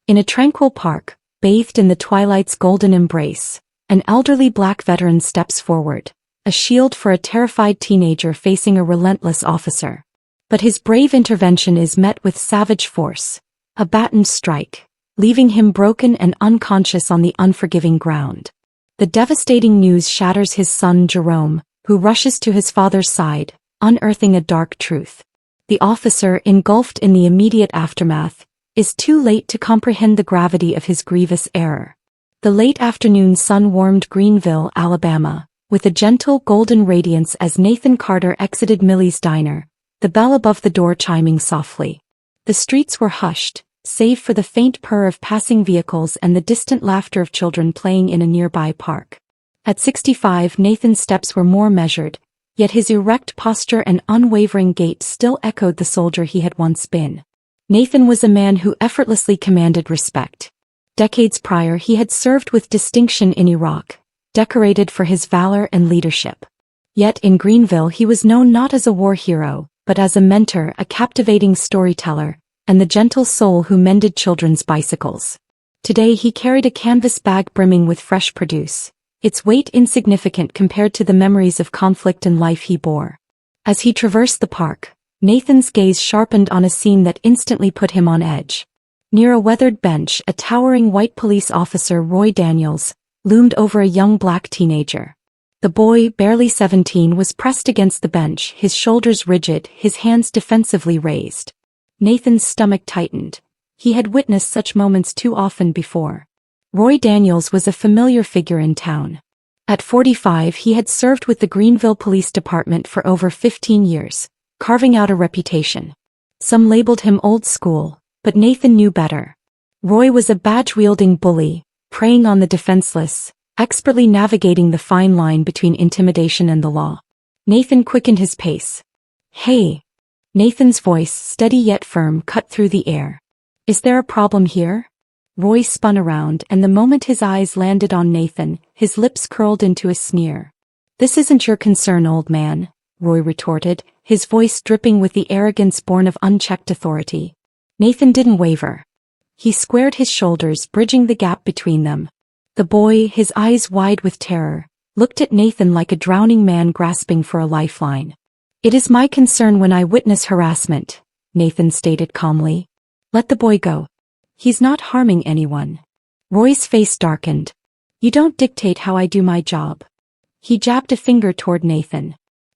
In a tranquil park, bathed in the twilight's golden embrace, an elderly black veteran steps forward, a shield for a terrified teenager facing a relentless officer. But his brave intervention is met with savage force, a baton strike, leaving him broken and unconscious on the unforgiving ground. The devastating news shatters his son Jerome, who rushes to his father's side, unearthing a dark truth. The officer, engulfed in the immediate aftermath, is too late to comprehend the gravity of his grievous error. The late afternoon sun warmed Greenville, Alabama, with a gentle golden radiance as Nathan Carter exited Millie's diner, the bell above the door chiming softly. The streets were hushed, save for the faint purr of passing vehicles and the distant laughter of children playing in a nearby park. At 65, Nathan's steps were more measured, yet his erect posture and unwavering gait still echoed the soldier he had once been. Nathan was a man who effortlessly commanded respect. Decades prior, he had served with distinction in Iraq, decorated for his valor and leadership. Yet in Greenville he was known not as a war hero, but as a mentor, a captivating storyteller, and the gentle soul who mended children's bicycles. Today he carried a canvas bag brimming with fresh produce, its weight insignificant compared to the memories of conflict and life he bore. As he traversed the park, Nathan's gaze sharpened on a scene that instantly put him on edge. Near a weathered bench, a towering white police officer, Roy Daniels, loomed over a young black teenager. The boy, barely 17, was pressed against the bench, his shoulders rigid, his hands defensively raised. Nathan's stomach tightened. He had witnessed such moments too often before. Roy Daniels was a familiar figure in town. At 45, he had served with the Greenville Police Department for over 15 years, carving out a reputation. Some labeled him old school, but Nathan knew better. Roy was a badge-wielding bully, preying on the defenseless, expertly navigating the fine line between intimidation and the law. Nathan quickened his pace. "Hey!" Nathan's voice, steady yet firm, cut through the air. "Is there a problem here?" Roy spun around, and the moment his eyes landed on Nathan, his lips curled into a sneer. "This isn't your concern, old man," Roy retorted, his voice dripping with the arrogance born of unchecked authority. Nathan didn't waver. He squared his shoulders, bridging the gap between them. The boy, his eyes wide with terror, looked at Nathan like a drowning man grasping for a lifeline. "It is my concern when I witness harassment," Nathan stated calmly. "Let the boy go. He's not harming anyone." Roy's face darkened. "You don't dictate how I do my job." He jabbed a finger toward Nathan.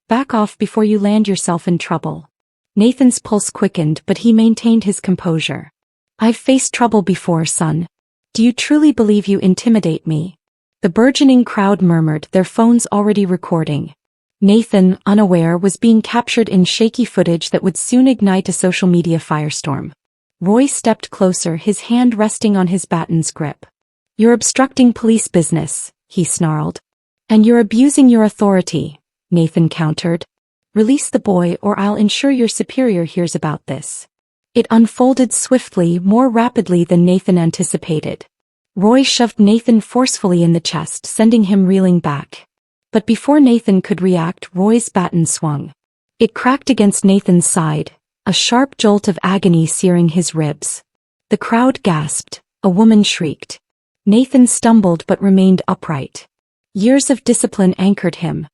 "Back off before you land yourself in trouble." Nathan's pulse quickened, but he maintained his composure. "I've faced trouble before, son. Do you truly believe you intimidate me?" The burgeoning crowd murmured, their phones already recording. Nathan, unaware, was being captured in shaky footage that would soon ignite a social media firestorm. Roy stepped closer, his hand resting on his baton's grip. "You're obstructing police business," he snarled. "And you're abusing your authority," Nathan countered. "Release the boy or I'll ensure your superior hears about this." It unfolded swiftly, more rapidly than Nathan anticipated. Roy shoved Nathan forcefully in the chest, sending him reeling back. But before Nathan could react, Roy's baton swung. It cracked against Nathan's side, a sharp jolt of agony searing his ribs. The crowd gasped, a woman shrieked. Nathan stumbled but remained upright. Years of discipline anchored him.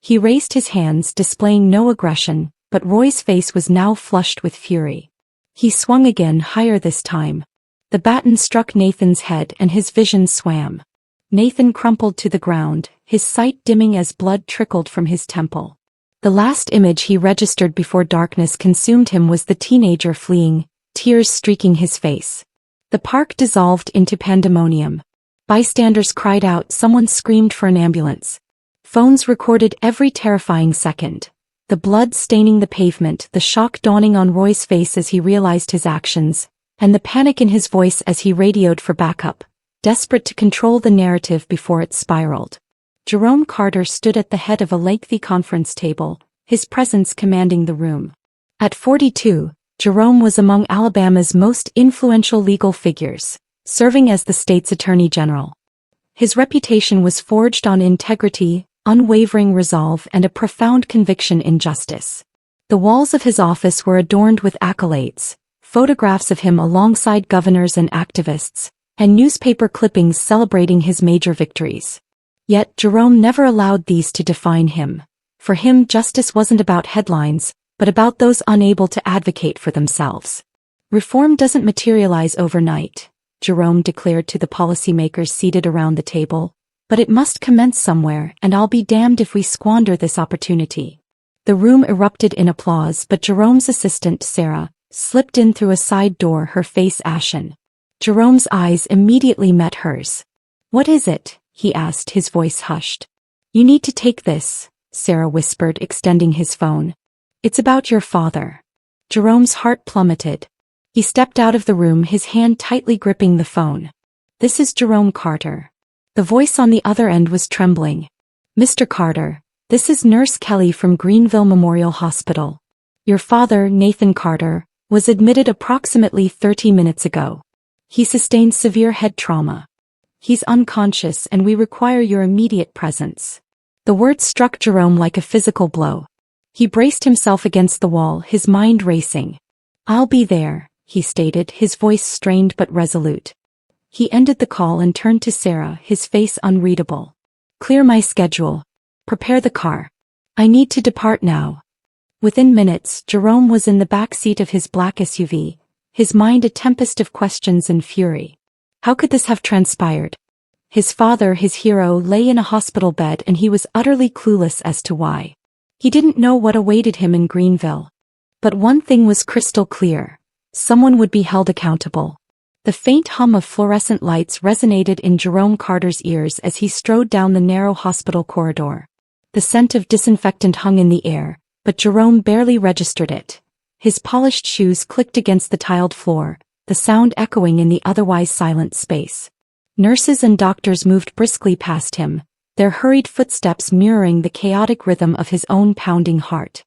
He raised his hands, displaying no aggression, but Roy's face was now flushed with fury. He swung again, higher this time. The baton struck Nathan's head and his vision swam. Nathan crumpled to the ground, his sight dimming as blood trickled from his temple. The last image he registered before darkness consumed him was the teenager fleeing, tears streaking his face. The park dissolved into pandemonium. Bystanders cried out, someone screamed for an ambulance. Phones recorded every terrifying second. The blood staining the pavement, the shock dawning on Roy's face as he realized his actions, and the panic in his voice as he radioed for backup, desperate to control the narrative before it spiraled. Jerome Carter stood at the head of a lengthy conference table, his presence commanding the room. At 42, Jerome was among Alabama's most influential legal figures, serving as the state's attorney general. His reputation was forged on integrity, unwavering resolve, and a profound conviction in justice. The walls of his office were adorned with accolades, photographs of him alongside governors and activists, and newspaper clippings celebrating his major victories. Yet Jerome never allowed these to define him. For him, justice wasn't about headlines, but about those unable to advocate for themselves. Reform doesn't materialize overnight, Jerome declared to the policymakers seated around the table, but it must commence somewhere, and I'll be damned if we squander this opportunity. The room erupted in applause, but Jerome's assistant, Sarah, slipped in through a side door, her face ashen. Jerome's eyes immediately met hers. "What is it?" he asked, his voice hushed. "You need to take this," Sarah whispered, extending his phone. "It's about your father." Jerome's heart plummeted. He stepped out of the room, his hand tightly gripping the phone. "This is Jerome Carter." The voice on the other end was trembling. "Mr. Carter, this is Nurse Kelly from Greenville Memorial Hospital. Your father, Nathan Carter, was admitted approximately 30 minutes ago. He sustained severe head trauma. He's unconscious and we require your immediate presence." The words struck Jerome like a physical blow. He braced himself against the wall, his mind racing. "I'll be there," he stated, his voice strained but resolute. He ended the call and turned to Sarah, his face unreadable. "Clear my schedule. Prepare the car. I need to depart now." Within minutes, Jerome was in the back seat of his black SUV, his mind a tempest of questions and fury. How could this have transpired? His father, his hero, lay in a hospital bed and he was utterly clueless as to why. He didn't know what awaited him in Greenville. But one thing was crystal clear. Someone would be held accountable. The faint hum of fluorescent lights resonated in Jerome Carter's ears as he strode down the narrow hospital corridor. The scent of disinfectant hung in the air, but Jerome barely registered it. His polished shoes clicked against the tiled floor, the sound echoing in the otherwise silent space. Nurses and doctors moved briskly past him, their hurried footsteps mirroring the chaotic rhythm of his own pounding heart.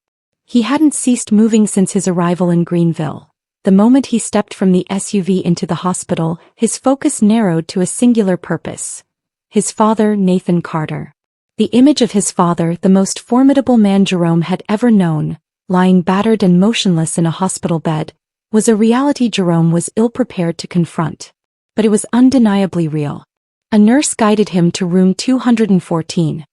He hadn't ceased moving since his arrival in Greenville. The moment he stepped from the SUV into the hospital, his focus narrowed to a singular purpose. His father, Nathan Carter. The image of his father, the most formidable man Jerome had ever known, lying battered and motionless in a hospital bed, was a reality Jerome was ill-prepared to confront. But it was undeniably real. A nurse guided him to room 214.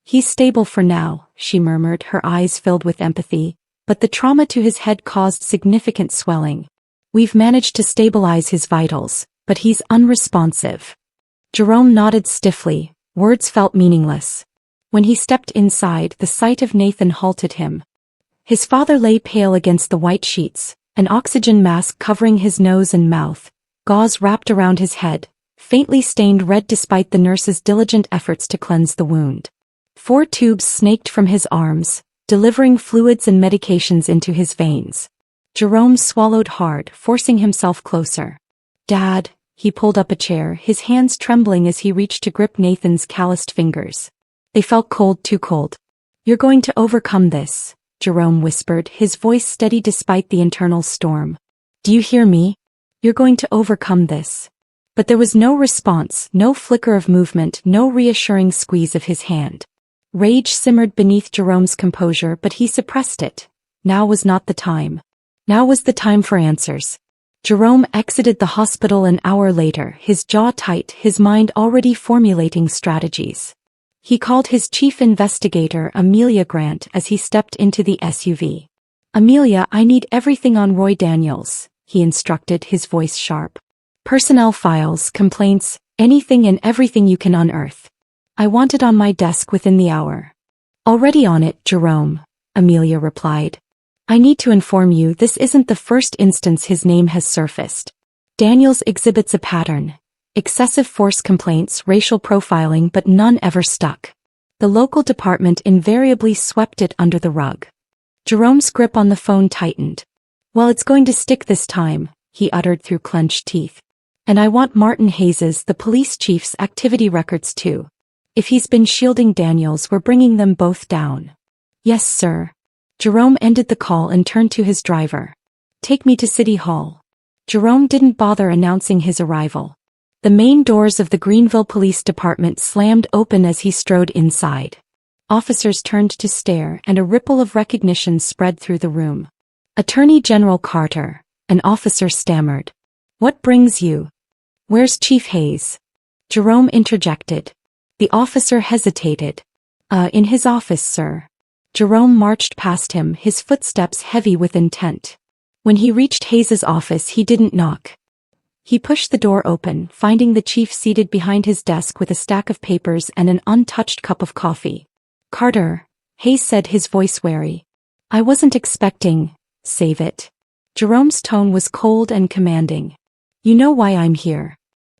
"He's stable for now," she murmured, her eyes filled with empathy, "but the trauma to his head caused significant swelling. We've managed to stabilize his vitals, but he's unresponsive." Jerome nodded stiffly, words felt meaningless. When he stepped inside, the sight of Nathan halted him. His father lay pale against the white sheets, an oxygen mask covering his nose and mouth, gauze wrapped around his head, faintly stained red despite the nurse's diligent efforts to cleanse the wound. 4 tubes snaked from his arms, delivering fluids and medications into his veins. Jerome swallowed hard, forcing himself closer. "Dad," he pulled up a chair, his hands trembling as he reached to grip Nathan's calloused fingers. They felt cold, too cold. "You're going to overcome this," Jerome whispered, his voice steady despite the internal storm. "Do you hear me? You're going to overcome this." But there was no response, no flicker of movement, no reassuring squeeze of his hand. Rage simmered beneath Jerome's composure, but he suppressed it. Now was not the time. Now was the time for answers. Jerome exited the hospital an hour later, his jaw tight, his mind already formulating strategies. He called his chief investigator, Amelia Grant, as he stepped into the SUV. "Amelia, I need everything on Roy Daniels," he instructed, his voice sharp. "Personnel files, complaints, anything and everything you can unearth. I want it on my desk within the hour." "Already on it, Jerome," Amelia replied. "I need to inform you this isn't the first instance his name has surfaced. Daniels exhibits a pattern. Excessive force complaints, racial profiling, but none ever stuck. The local department invariably swept it under the rug." Jerome's grip on the phone tightened. "Well, it's going to stick this time," he uttered through clenched teeth. "And I want Martin Hayes's, the police chief's, activity records too. If he's been shielding Daniels, we're bringing them both down." "Yes, sir." Jerome ended the call and turned to his driver. "Take me to City Hall." Jerome didn't bother announcing his arrival. The main doors of the Greenville Police Department slammed open as he strode inside. Officers turned to stare, and a ripple of recognition spread through the room. "Attorney General Carter," An officer stammered. "What brings you? Where's Chief Hayes?" Jerome interjected. The officer hesitated. In his office, sir." Jerome marched past him, his footsteps heavy with intent. When he reached Hayes's office, he didn't knock. He pushed the door open, finding the chief seated behind his desk with a stack of papers and an untouched cup of coffee. "Carter," Hayes said, his voice wary. "I wasn't expecting, save it." Jerome's tone was cold and commanding. "You know why I'm here."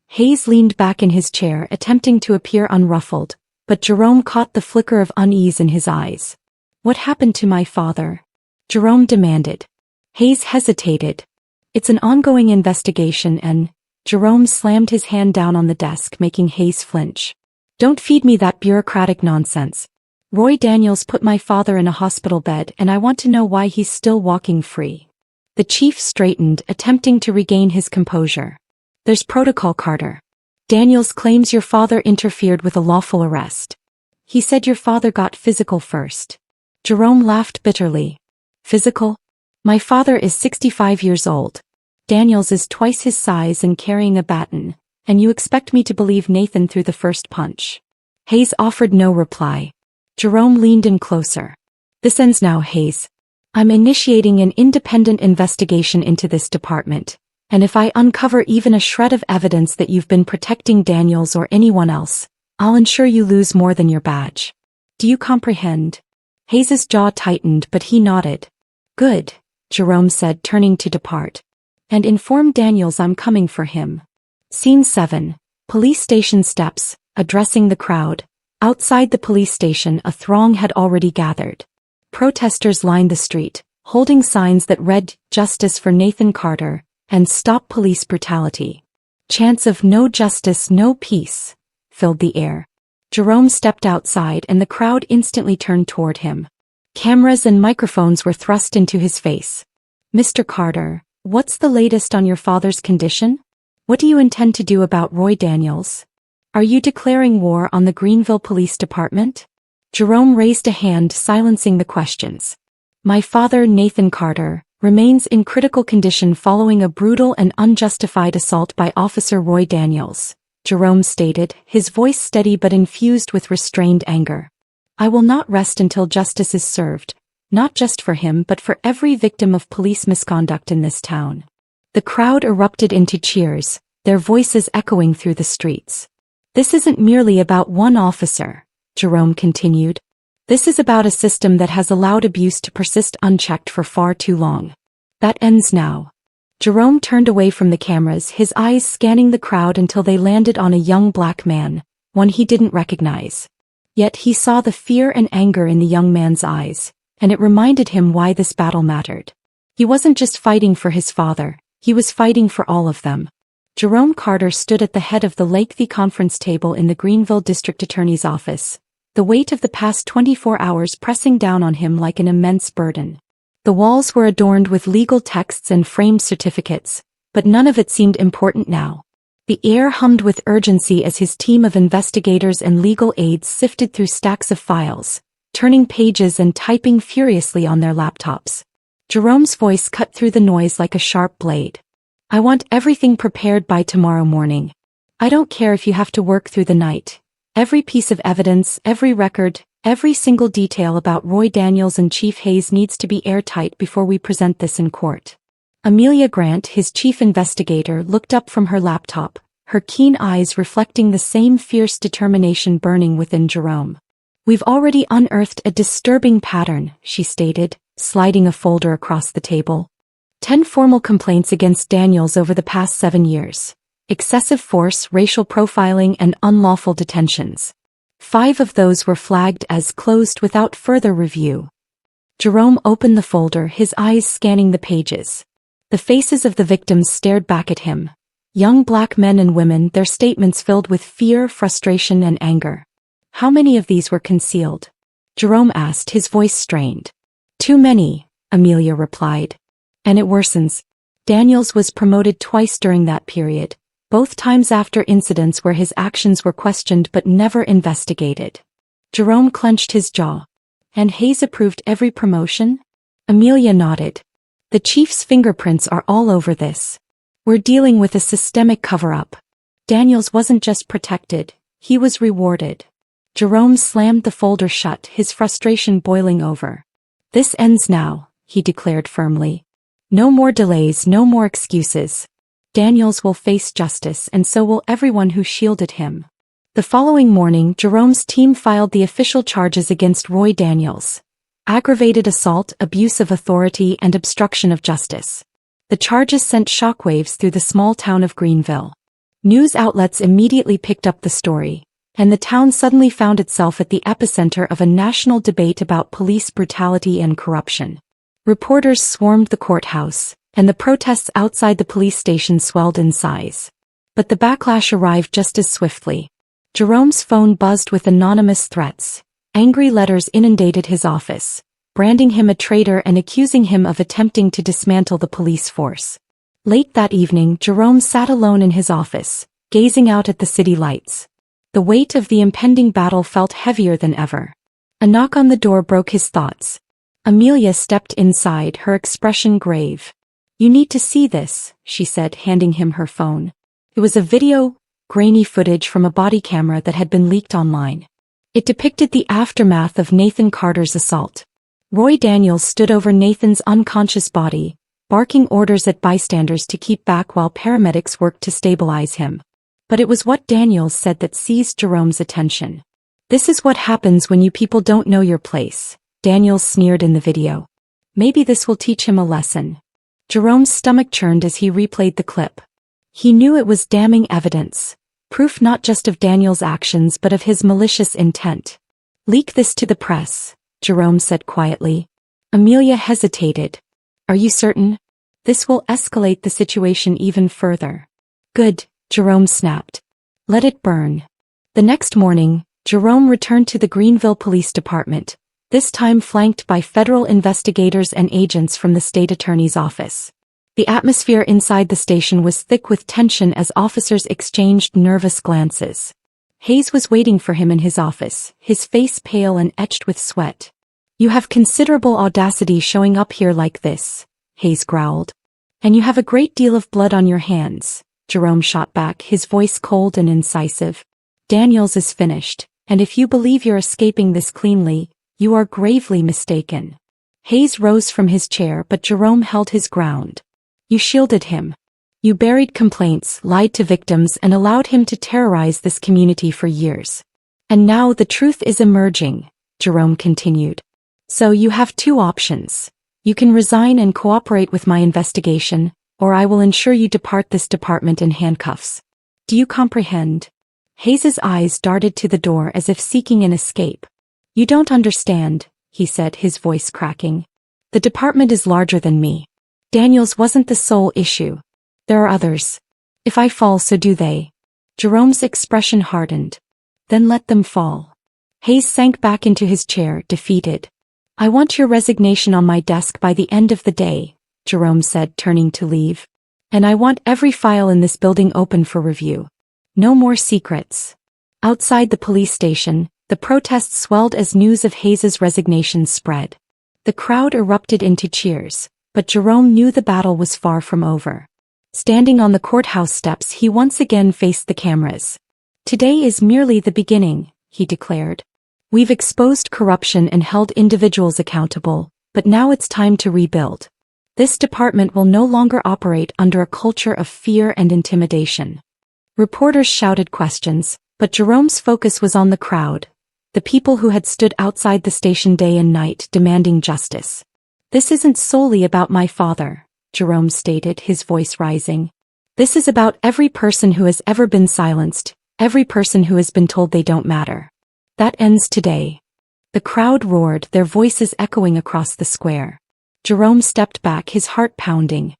Hayes leaned back in his chair, attempting to appear unruffled, but Jerome caught the flicker of unease in his eyes. "What happened to my father?" Jerome demanded. Hayes hesitated. "It's an ongoing investigation and—" Jerome slammed his hand down on the desk, making Hayes flinch. "Don't feed me that bureaucratic nonsense. Roy Daniels put my father in a hospital bed and I want to know why he's still walking free." The chief straightened, attempting to regain his composure. "There's protocol, Carter. Daniels claims your father interfered with a lawful arrest. He said your father got physical first." Jerome laughed bitterly. "Physical? My father is 65 years old. Daniels is twice his size and carrying a baton, and you expect me to believe Nathan threw the first punch?" Hayes offered no reply. Jerome leaned in closer. "This ends now, Hayes. I'm initiating an independent investigation into this department, and if I uncover even a shred of evidence that you've been protecting Daniels or anyone else, I'll ensure you lose more than your badge. Do you comprehend?" Hayes's jaw tightened, but he nodded. "Good," Jerome said, turning to depart. "And inform Daniels I'm coming for him." Scene 7. Police station steps, addressing the crowd. Outside the police station, a throng had already gathered. Protesters lined the street, holding signs that read, "Justice for Nathan Carter," and "Stop Police Brutality." Chants of "No justice, no peace" filled the air. Jerome stepped outside and the crowd instantly turned toward him. Cameras and microphones were thrust into his face. "Mr. Carter, what's the latest on your father's condition? What do you intend to do about Roy Daniels? Are you declaring war on the Greenville Police Department?" Jerome raised a hand, silencing the questions. "My father, Nathan Carter, remains in critical condition following a brutal and unjustified assault by Officer Roy Daniels," Jerome stated, his voice steady but infused with restrained anger. "I will not rest until justice is served, not just for him but for every victim of police misconduct in this town." The crowd erupted into cheers, their voices echoing through the streets. "This isn't merely about one officer," Jerome continued. "This is about a system that has allowed abuse to persist unchecked for far too long. That ends now." Jerome turned away from the cameras, his eyes scanning the crowd until they landed on a young black man, one he didn't recognize. Yet he saw the fear and anger in the young man's eyes, and it reminded him why this battle mattered. He wasn't just fighting for his father, he was fighting for all of them. Jerome Carter stood at the head of the lengthy conference table in the Greenville District Attorney's office, the weight of the past 24 hours pressing down on him like an immense burden. The walls were adorned with legal texts and framed certificates, but none of it seemed important now. The air hummed with urgency as his team of investigators and legal aides sifted through stacks of files, turning pages and typing furiously on their laptops. Jerome's voice cut through the noise like a sharp blade. "I want everything prepared by tomorrow morning. I don't care if you have to work through the night. Every piece of evidence, every record, every single detail about Roy Daniels and Chief Hayes needs to be airtight before we present this in court." Amelia Grant, his chief investigator, looked up from her laptop, her keen eyes reflecting the same fierce determination burning within Jerome. "We've already unearthed a disturbing pattern," she stated, sliding a folder across the table. 10 formal complaints against Daniels over the past 7 years. Excessive force, racial profiling, and unlawful detentions. 5 of those were flagged as closed without further review. Jerome opened the folder, his eyes scanning the pages. The faces of the victims stared back at him. Young black men and women, their statements filled with fear, frustration, and anger. "How many of these were concealed?" Jerome asked, his voice strained. "Too many," Amelia replied. "And it worsens. Daniels was promoted twice during that period, both times after incidents where his actions were questioned but never investigated." Jerome clenched his jaw. "And Hayes approved every promotion?" Amelia nodded. The chief's fingerprints are all over this. We're dealing with a systemic cover-up. Daniels wasn't just protected, he was rewarded. Jerome slammed the folder shut, his frustration boiling over. This ends now, he declared firmly. No more delays, no more excuses. Daniels will face justice, and so will everyone who shielded him. The following morning, Jerome's team filed the official charges against Roy Daniels. Aggravated assault, abuse of authority, and obstruction of justice. The charges sent shockwaves through the small town of Greenville. News outlets immediately picked up the story, and the town suddenly found itself at the epicenter of a national debate about police brutality and corruption. Reporters swarmed the courthouse, and the protests outside the police station swelled in size. But the backlash arrived just as swiftly. Jerome's phone buzzed with anonymous threats. Angry letters inundated his office, branding him a traitor and accusing him of attempting to dismantle the police force. Late that evening, Jerome sat alone in his office, gazing out at the city lights. The weight of the impending battle felt heavier than ever. A knock on the door broke his thoughts. Amelia stepped inside, her expression grave. "You need to see this," she said, handing him her phone. It was a video, grainy footage from a body camera that had been leaked online. It depicted the aftermath of Nathan Carter's assault. Roy Daniels stood over Nathan's unconscious body, barking orders at bystanders to keep back while paramedics worked to stabilize him. But it was what Daniels said that seized Jerome's attention. "This is what happens when you people don't know your place," Daniels sneered in the video. "Maybe this will teach him a lesson." Jerome's stomach churned as he replayed the clip. He knew it was damning evidence, proof not just of Daniels' actions but of his malicious intent. "Leak this to the press," Jerome said quietly. Amelia hesitated. "Are you certain? This will escalate the situation even further." "Good," Jerome snapped. "Let it burn." The next morning, Jerome returned to the Greenville Police Department, this time flanked by federal investigators and agents from the state attorney's office. The atmosphere inside the station was thick with tension as officers exchanged nervous glances. Hayes was waiting for him in his office, his face pale and etched with sweat. "You have considerable audacity showing up here like this," Hayes growled. "And you have a great deal of blood on your hands," Jerome shot back, his voice cold and incisive. "Daniels is finished, and if you believe you're escaping this cleanly, you are gravely mistaken." Hayes rose from his chair, but Jerome held his ground. "You shielded him. You buried complaints, lied to victims, and allowed him to terrorize this community for years. And now the truth is emerging," Jerome continued. "So you have two options. You can resign and cooperate with my investigation, or I will ensure you depart this department in handcuffs. Do you comprehend?" Hayes's eyes darted to the door as if seeking an escape. "You don't understand," he said, his voice cracking. "The department is larger than me. Daniels wasn't the sole issue. There are others. If I fall, so do they." Jerome's expression hardened. "Then let them fall." Hayes sank back into his chair, defeated. "I want your resignation on my desk by the end of the day," Jerome said, turning to leave. "And I want every file in this building open for review. No more secrets." Outside the police station, the protests swelled as news of Hayes's resignation spread. The crowd erupted into cheers, but Jerome knew the battle was far from over. Standing on the courthouse steps, he once again faced the cameras. "Today is merely the beginning," he declared. "We've exposed corruption and held individuals accountable, but now it's time to rebuild. This department will no longer operate under a culture of fear and intimidation." Reporters shouted questions, but Jerome's focus was on the crowd, the people who had stood outside the station day and night demanding justice. "This isn't solely about my father," Jerome stated, his voice rising. "This is about every person who has ever been silenced, every person who has been told they don't matter. That ends today." The crowd roared, their voices echoing across the square. Jerome stepped back, his heart pounding.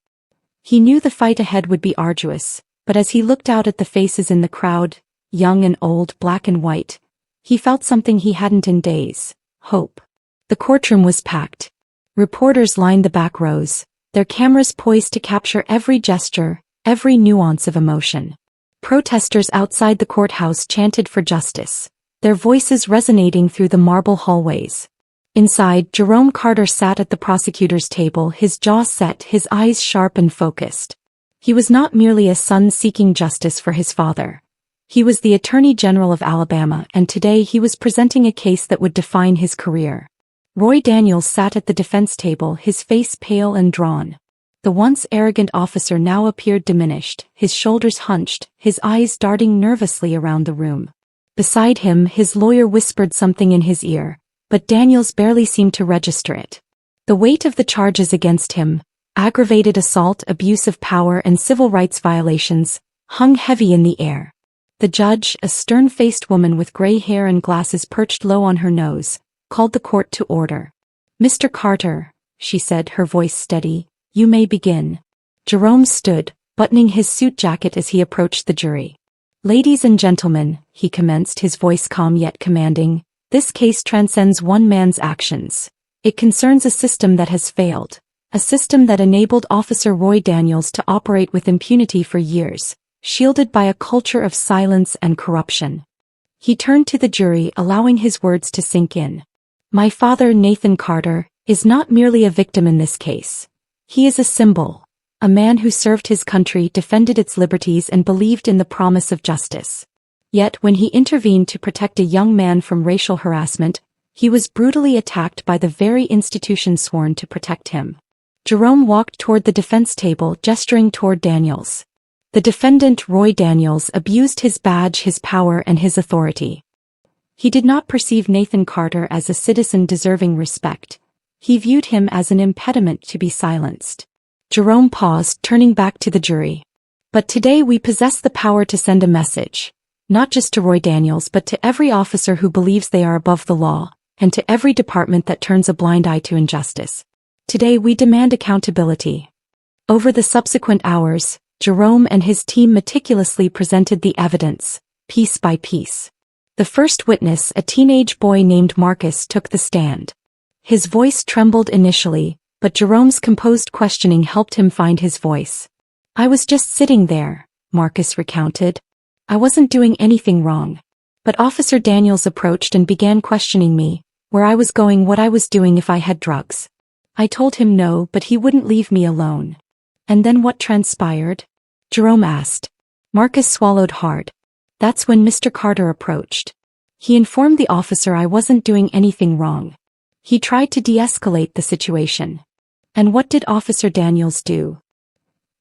He knew the fight ahead would be arduous, but as he looked out at the faces in the crowd, young and old, black and white, he felt something he hadn't in days: hope. The courtroom was packed. Reporters lined the back rows, their cameras poised to capture every gesture, every nuance of emotion. Protesters outside the courthouse chanted for justice, their voices resonating through the marble hallways. Inside, Jerome Carter sat at the prosecutor's table, his jaw set, his eyes sharp and focused. He was not merely a son seeking justice for his father. He was the Attorney General of Alabama, and today he was presenting a case that would define his career. Roy Daniels sat at the defense table, his face pale and drawn. The once arrogant officer now appeared diminished, his shoulders hunched, his eyes darting nervously around the room. Beside him, his lawyer whispered something in his ear, but Daniels barely seemed to register it. The weight of the charges against him, aggravated assault, abuse of power, and civil rights violations, hung heavy in the air. The judge, a stern-faced woman with gray hair and glasses perched low on her nose, called the court to order. "Mr. Carter," she said, her voice steady, "you may begin." Jerome stood, buttoning his suit jacket as he approached the jury. "Ladies and gentlemen," he commenced, his voice calm yet commanding, "this case transcends one man's actions. It concerns a system that has failed, a system that enabled Officer Roy Daniels to operate with impunity for years, shielded by a culture of silence and corruption." He turned to the jury, allowing his words to sink in. "My father, Nathan Carter, is not merely a victim in this case. He is a symbol, a man who served his country, defended its liberties, and believed in the promise of justice. Yet when he intervened to protect a young man from racial harassment, he was brutally attacked by the very institution sworn to protect him." Jerome walked toward the defense table, gesturing toward Daniels. The defendant, Roy Daniels, abused his badge, his power, and his authority. He did not perceive Nathan Carter as a citizen deserving respect. He viewed him as an impediment to be silenced. Jerome paused, turning back to the jury. "But today we possess the power to send a message, not just to Roy Daniels but to every officer who believes they are above the law, and to every department that turns a blind eye to injustice. Today we demand accountability." Over the subsequent hours, Jerome and his team meticulously presented the evidence, piece by piece. The first witness, a teenage boy named Marcus, took the stand. His voice trembled initially, but Jerome's composed questioning helped him find his voice. "I was just sitting there," Marcus recounted. "I wasn't doing anything wrong. But Officer Daniels approached and began questioning me, where I was going, what I was doing, if I had drugs. I told him no, but he wouldn't leave me alone." "And then what transpired?" Jerome asked. Marcus swallowed hard. "That's when Mr. Carter approached. He informed the officer I wasn't doing anything wrong. He tried to de-escalate the situation." "And what did Officer Daniels do?"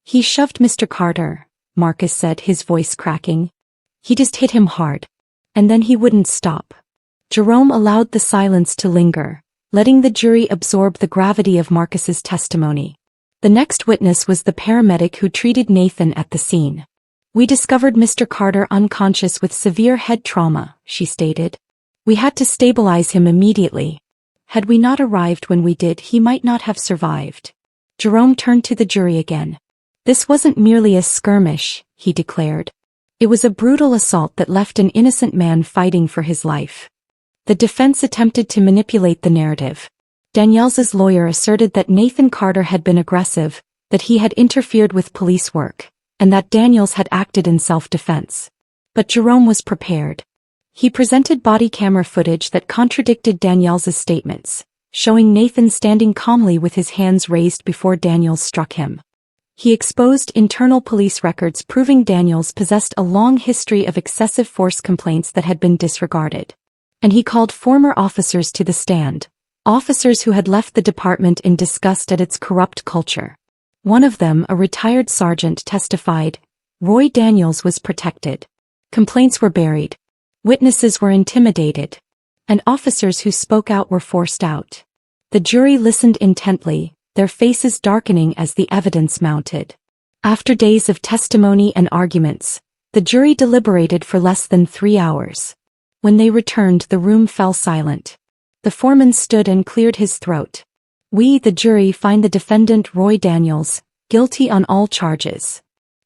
"He shoved Mr. Carter," Marcus said, his voice cracking. "He just hit him hard. And then he wouldn't stop." Jerome allowed the silence to linger, letting the jury absorb the gravity of Marcus's testimony. The next witness was the paramedic who treated Nathan at the scene. "We discovered Mr. Carter unconscious with severe head trauma," she stated. "We had to stabilize him immediately. Had we not arrived when we did, he might not have survived." Jerome turned to the jury again. "This wasn't merely a skirmish," he declared. "It was a brutal assault that left an innocent man fighting for his life." The defense attempted to manipulate the narrative. Daniels's lawyer asserted that Nathan Carter had been aggressive, that he had interfered with police work, and that Daniels had acted in self-defense. But Jerome was prepared. He presented body camera footage that contradicted Daniels's statements, showing Nathan standing calmly with his hands raised before Daniels struck him. He exposed internal police records proving Daniels possessed a long history of excessive force complaints that had been disregarded. And he called former officers to the stand, officers who had left the department in disgust at its corrupt culture. One of them, a retired sergeant, testified, "Roy Daniels was protected. Complaints were buried. Witnesses were intimidated. And officers who spoke out were forced out." The jury listened intently, their faces darkening as the evidence mounted. After days of testimony and arguments, the jury deliberated for less than 3 hours. When they returned, the room fell silent. The foreman stood and cleared his throat. "We, the jury, find the defendant Roy Daniels guilty on all charges."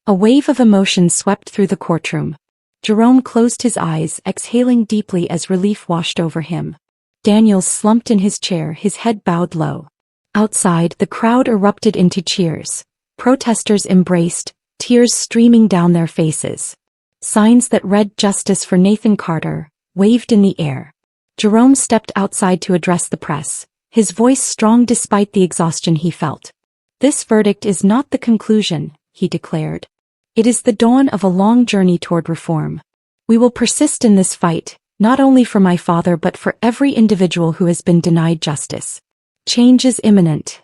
A wave of emotion swept through the courtroom. Jerome closed his eyes, exhaling deeply as relief washed over him. Daniels slumped in his chair, his head bowed low. Outside, the crowd erupted into cheers. Protesters embraced, tears streaming down their faces. Signs that read "Justice for Nathan Carter" waved in the air. Jerome stepped outside to address the press, his voice strong despite the exhaustion he felt. "This verdict is not the conclusion," he declared. "It is the dawn of a long journey toward reform. We will persist in this fight, not only for my father but for every individual who has been denied justice. Change is imminent."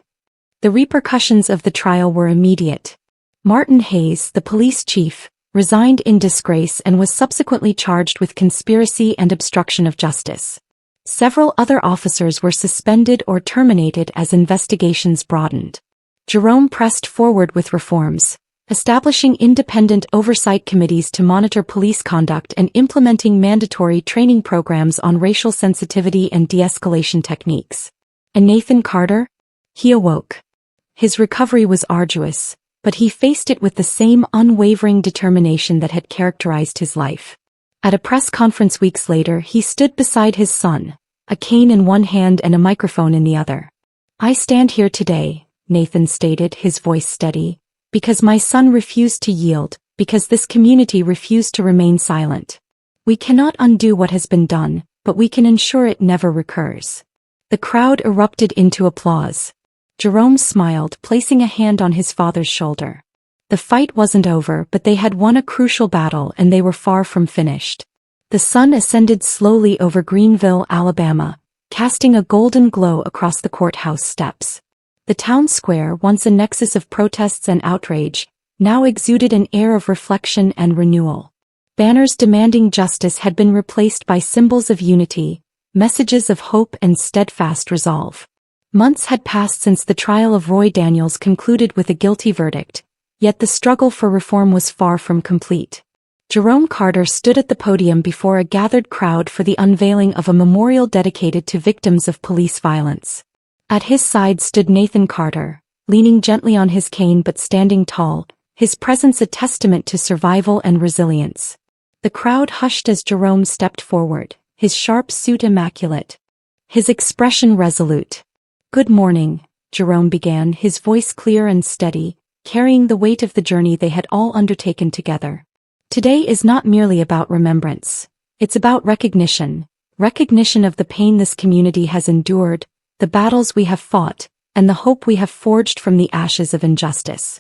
The repercussions of the trial were immediate. Martin Hayes, the police chief, resigned in disgrace and was subsequently charged with conspiracy and obstruction of justice. Several other officers were suspended or terminated as investigations broadened. Jerome pressed forward with reforms, establishing independent oversight committees to monitor police conduct and implementing mandatory training programs on racial sensitivity and de-escalation techniques. And Nathan Carter? He awoke. His recovery was arduous, but he faced it with the same unwavering determination that had characterized his life. At a press conference weeks later, he stood beside his son, a cane in one hand and a microphone in the other. "I stand here today," Nathan stated, his voice steady, "because my son refused to yield, because this community refused to remain silent. We cannot undo what has been done, but we can ensure it never recurs." The crowd erupted into applause. Jerome smiled, placing a hand on his father's shoulder. The fight wasn't over, but they had won a crucial battle and they were far from finished. The sun ascended slowly over Greenville, Alabama, casting a golden glow across the courthouse steps. The town square, once a nexus of protests and outrage, now exuded an air of reflection and renewal. Banners demanding justice had been replaced by symbols of unity, messages of hope and steadfast resolve. Months had passed since the trial of Roy Daniels concluded with a guilty verdict, yet the struggle for reform was far from complete. Jerome Carter stood at the podium before a gathered crowd for the unveiling of a memorial dedicated to victims of police violence. At his side stood Nathan Carter, leaning gently on his cane but standing tall, his presence a testament to survival and resilience. The crowd hushed as Jerome stepped forward, his sharp suit immaculate, his expression resolute. "Good morning," Jerome began, his voice clear and steady, carrying the weight of the journey they had all undertaken together. "Today is not merely about remembrance. It's about recognition of the pain this community has endured, the battles we have fought, and the hope we have forged from the ashes of injustice."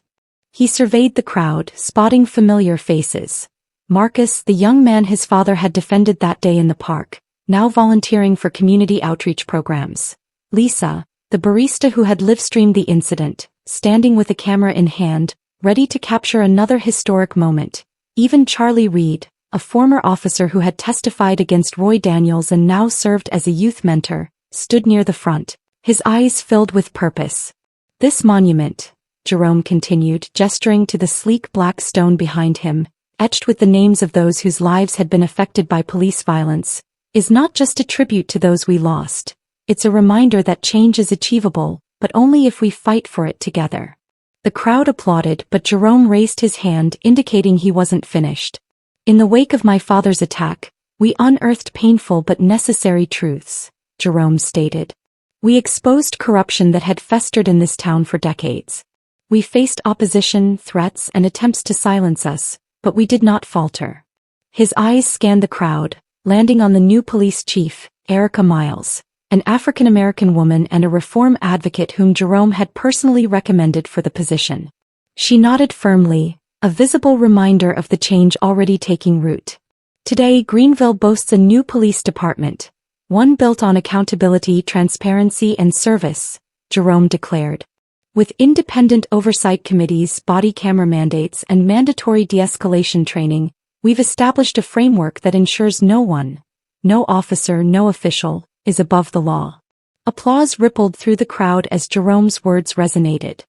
He surveyed the crowd, spotting familiar faces. Marcus, the young man his father had defended that day in the park, now volunteering for community outreach programs. Lisa, the barista who had live-streamed the incident, standing with a camera in hand, ready to capture another historic moment. Even Charlie Reed, a former officer who had testified against Roy Daniels and now served as a youth mentor, stood near the front, his eyes filled with purpose. "This monument," Jerome continued, gesturing to the sleek black stone behind him, etched with the names of those whose lives had been affected by police violence, "is not just a tribute to those we lost. It's a reminder that change is achievable, but only if we fight for it together." The crowd applauded, but Jerome raised his hand, indicating he wasn't finished. "In the wake of my father's attack, we unearthed painful but necessary truths," Jerome stated. "We exposed corruption that had festered in this town for decades. We faced opposition, threats, and attempts to silence us, but we did not falter." His eyes scanned the crowd, landing on the new police chief, Erica Miles, an African-American woman and a reform advocate whom Jerome had personally recommended for the position. She nodded firmly, a visible reminder of the change already taking root. "Today, Greenville boasts a new police department, one built on accountability, transparency, and service," Jerome declared. "With independent oversight committees, body camera mandates, and mandatory de-escalation training, we've established a framework that ensures no one, no officer, no official, is above the law." Applause rippled through the crowd as Jerome's words resonated.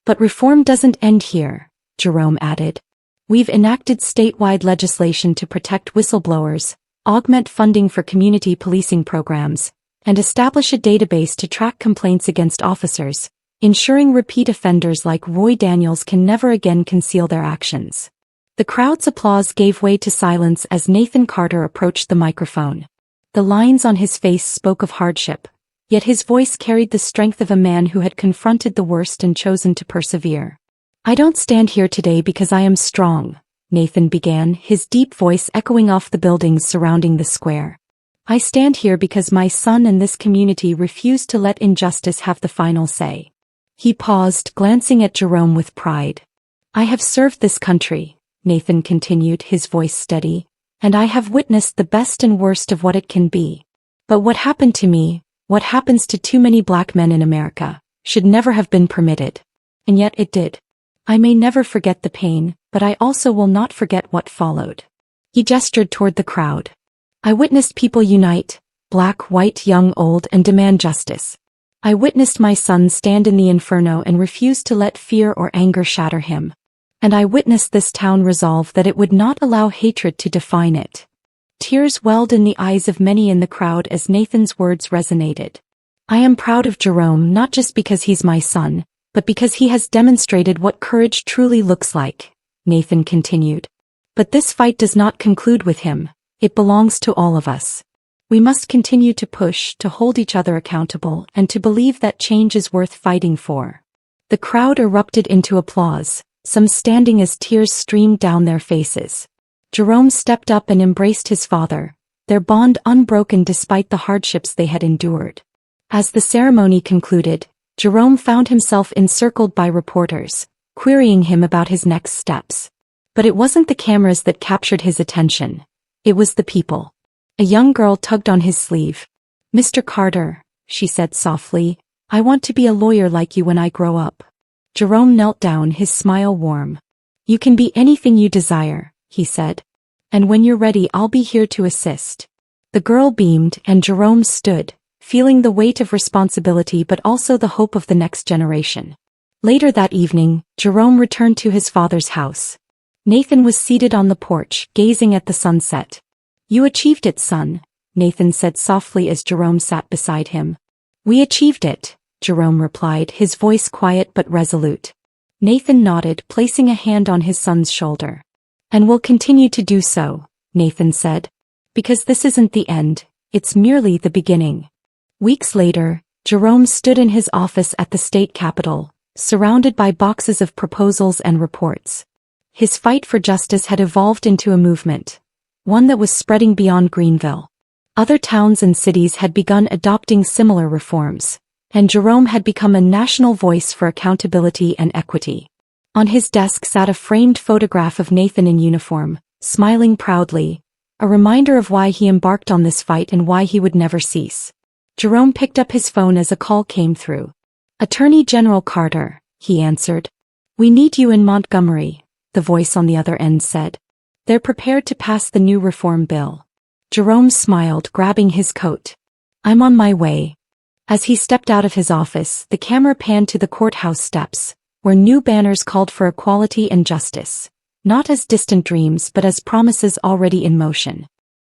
"But reform doesn't end here," Jerome added. "We've enacted statewide legislation to protect whistleblowers, augment funding for community policing programs, and establish a database to track complaints against officers, ensuring repeat offenders like Roy Daniels can never again conceal their actions." The crowd's applause gave way to silence as Nathan Carter approached the microphone. The lines on his face spoke of hardship, yet his voice carried the strength of a man who had confronted the worst and chosen to persevere. "I don't stand here today because I am strong," Nathan began, his deep voice echoing off the buildings surrounding the square. I stand here because my son and this community refuse to let injustice have the final say. He paused, glancing at Jerome with pride. I have served this country, Nathan continued, his voice steady, and I have witnessed the best and worst of what it can be. But what happened to me, what happens to too many black men in America, should never have been permitted. And yet it did. I may never forget the pain, but I also will not forget what followed. He gestured toward the crowd. I witnessed people unite, black, white, young, old, and demand justice. I witnessed my son stand in the inferno and refuse to let fear or anger shatter him. And I witnessed this town resolve that it would not allow hatred to define it. Tears welled in the eyes of many in the crowd as Nathan's words resonated. I am proud of Jerome not just because he's my son, but because he has demonstrated what courage truly looks like, Nathan continued. But this fight does not conclude with him, it belongs to all of us. We must continue to push, to hold each other accountable, and to believe that change is worth fighting for. The crowd erupted into applause, some standing as tears streamed down their faces. Jerome stepped up and embraced his father, their bond unbroken despite the hardships they had endured. As the ceremony concluded, Jerome found himself encircled by reporters, querying him about his next steps. But it wasn't the cameras that captured his attention. It was the people. A young girl tugged on his sleeve. Mr. Carter, she said softly, I want to be a lawyer like you when I grow up. Jerome knelt down, his smile warm. You can be anything you desire, he said. And when you're ready, I'll be here to assist. The girl beamed, and Jerome stood, feeling the weight of responsibility but also the hope of the next generation. Later that evening, Jerome returned to his father's house. Nathan was seated on the porch, gazing at the sunset. You achieved it, son, Nathan said softly as Jerome sat beside him. We achieved it, Jerome replied, his voice quiet but resolute. Nathan nodded, placing a hand on his son's shoulder. And we'll continue to do so, Nathan said. Because this isn't the end, it's merely the beginning. Weeks later, Jerome stood in his office at the state capitol, surrounded by boxes of proposals and reports. His fight for justice had evolved into a movement, one that was spreading beyond Greenville. Other towns and cities had begun adopting similar reforms, and Jerome had become a national voice for accountability and equity. On his desk sat a framed photograph of Nathan in uniform, smiling proudly, a reminder of why he embarked on this fight and why he would never cease. Jerome picked up his phone as a call came through. Attorney General Carter, he answered. We need you in Montgomery, the voice on the other end said. They're prepared to pass the new reform bill. Jerome smiled, grabbing his coat. I'm on my way. As he stepped out of his office, the camera panned to the courthouse steps, where new banners called for equality and justice, not as distant dreams but as promises already in motion.